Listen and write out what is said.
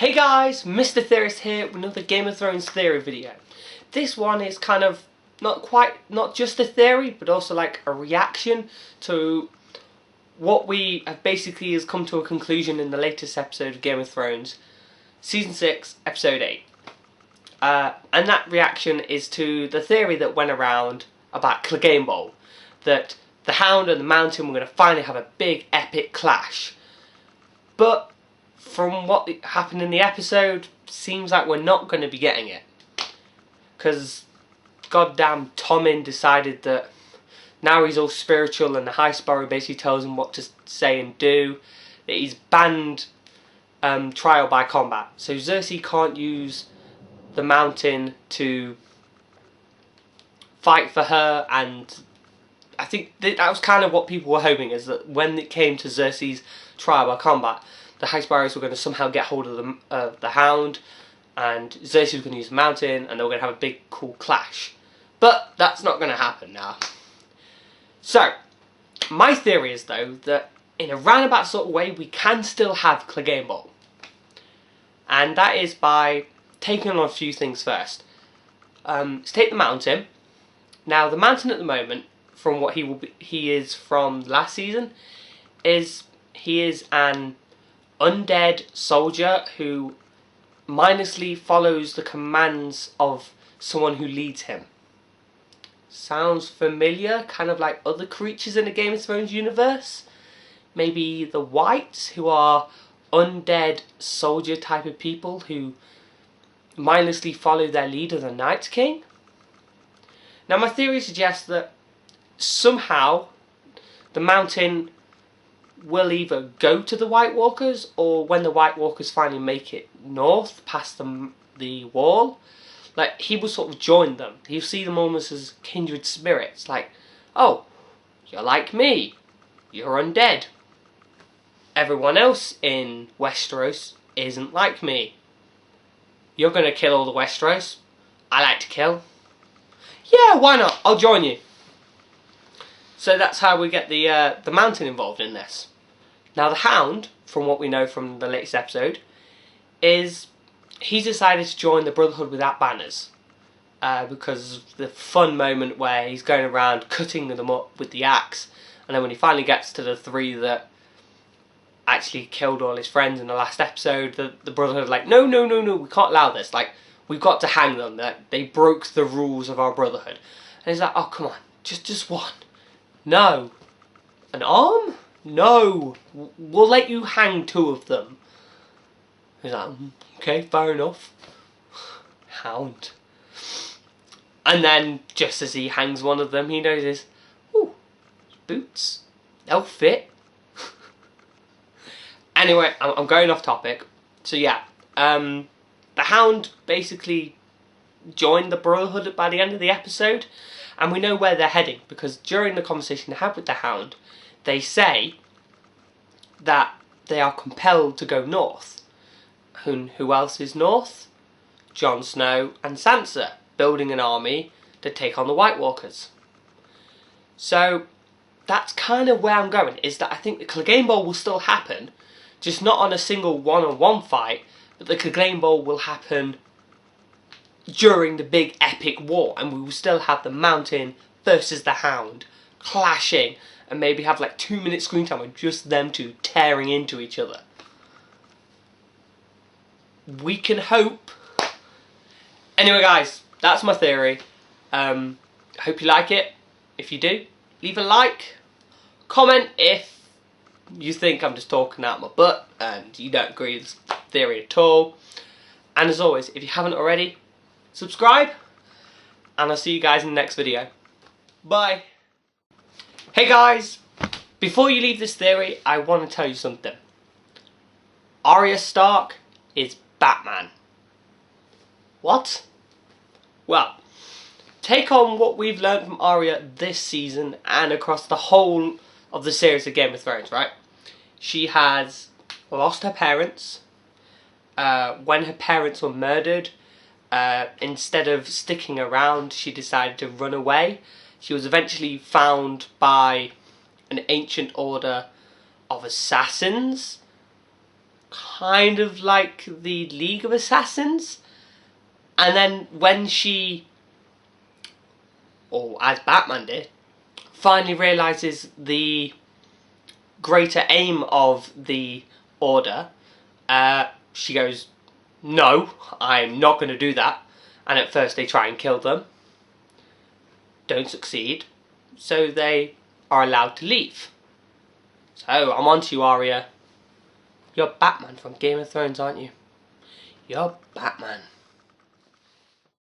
Hey guys, Mr. Theorist here with another Game of Thrones theory video. This one is kind of not just a theory, but also like a reaction to what we have basically has come to a conclusion in the latest episode of Game of Thrones, Season 6, Episode 8. And that reaction is to the theory that went around about CLEGANE BOWL, that the Hound and the Mountain were going to finally have a big epic clash. But from what happened in the episode, seems like we're not going to be getting it. Because goddamn Tommen decided that now he's all spiritual and the High Sparrow basically tells him what to say and do. That he's banned trial by combat. So Cersei can't use the Mountain to fight for her, and I think that was kind of what people were hoping, is that when it came to Cersei's trial by combat, the High Sparrows were going to somehow get hold of the Hound, and Cersei was going to use the Mountain, and they were going to have a big cool clash. But that's not going to happen now. So, my theory is though that in a roundabout sort of way we can still have CLEGANE BOWL, and that is by taking on a few things first. Let's take the Mountain. Now the Mountain at the moment, from what he is from last season, is he is an undead soldier who mindlessly follows the commands of someone who leads him. Sounds familiar, kind of like other creatures in the Game of Thrones universe. Maybe the Whites, who are undead soldier type of people who mindlessly follow their leader, the Night King. Now my theory suggests that somehow the Mountain will either go to the White Walkers, or when the White Walkers finally make it north past the wall, like he will sort of join them. He'll see them almost as kindred spirits, like, oh, you're like me, you're undead. Everyone else in Westeros isn't like me. You're gonna kill all the Westeros. I like to kill. Yeah, why not? I'll join you. So that's how we get the Mountain involved in this. Now the Hound, from what we know from the latest episode, is he's decided to join the Brotherhood without banners, because of the fun moment where he's going around cutting them up with the axe, and then when he finally gets to the three that actually killed all his friends in the last episode, the Brotherhood are like, no, we can't allow this. Like, we've got to hang them. They broke the rules of our Brotherhood. And he's like, oh come on, just one. No. An arm? No. We'll let you hang two of them. He's like, okay, fair enough. Hound. And then, just as he hangs one of them, he notices, ooh, boots. They'll fit. Anyway, I'm going off topic. So yeah, the Hound basically joined the Brotherhood by the end of the episode, and we know where they're heading, because during the conversation they had with the Hound, they say that they are compelled to go north. Who else is north? Jon Snow and Sansa, building an army to take on the White Walkers. So that's kind of where I'm going, is that I think the CLEGANE BOWL will still happen, just not on a single one-on-one fight, but the CLEGANE BOWL will happen during the big epic war, and we will still have the Mountain versus the Hound clashing, and maybe have like 2 minutes screen time with just them two tearing into each other. We can hope. Anyway guys, that's my theory. I hope you like it. If you do, leave a like. Comment if you think I'm just talking out my butt and you don't agree with this theory at all. And as always, if you haven't already, subscribe, and I'll see you guys in the next video. Bye. Hey guys, before you leave this theory, I want to tell you something. Arya Stark is Batman. What? Well, take on what we've learned from Arya this season and across the whole of the series of Game of Thrones, right? She has lost her parents. When her parents were murdered, instead of sticking around, she decided to run away. She was eventually found by an ancient order of assassins kind of like the League of Assassins. And then when she, or as Batman did, finally realises the greater aim of the Order, she goes, no, I'm not going to do that. And at first they try and kill them. Don't succeed. So they are allowed to leave. So I'm on to you, Arya. You're Batman from Game of Thrones, aren't you? You're Batman.